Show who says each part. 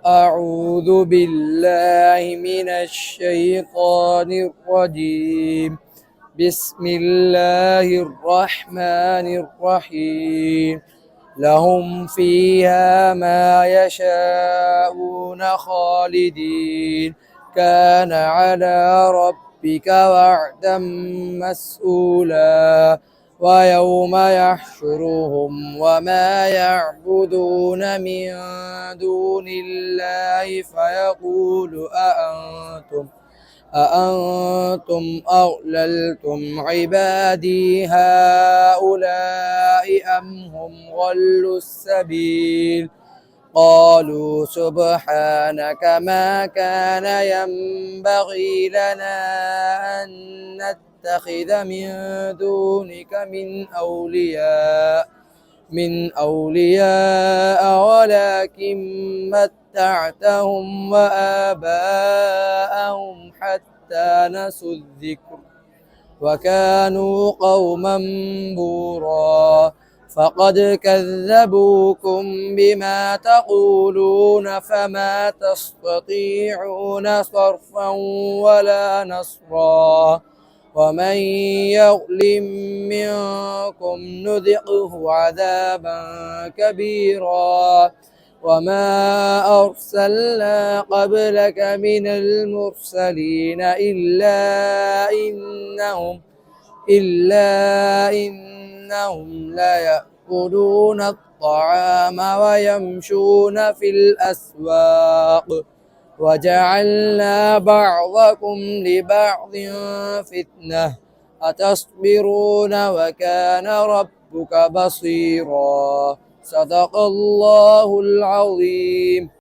Speaker 1: أعوذ بالله من الشيطان الرجيم. بسم الله الرحمن الرحيم. لهم فيها ما يشاءون خالدين. كان على ربك وعدا مسئولا. ويوم يحشرهم وما يعبدون من دون الله فيقول أأنتم أضللتم عبادي هؤلاء أم هم ضلوا السبيل. قالوا سبحانك ما كان ينبغي لنا أن نتخذ من دونك من أولياء ولكن متعتهم وآباءهم حتى نسوا الذكر وكانوا قوما بورا. فقد كذبوكم بما تقولون فما تستطيعون صرفا ولا نصرا. ومن يظلم منكم نذقه عذابا كبيرا. وما أرسلنا قبلك من المرسلين إلا إنهم ليأكلون الطعام ويمشون في الأسواق. وجعلنا بعضكم لبعض فتنة أتصبرون وكان ربك بصيرا. صدق الله العظيم.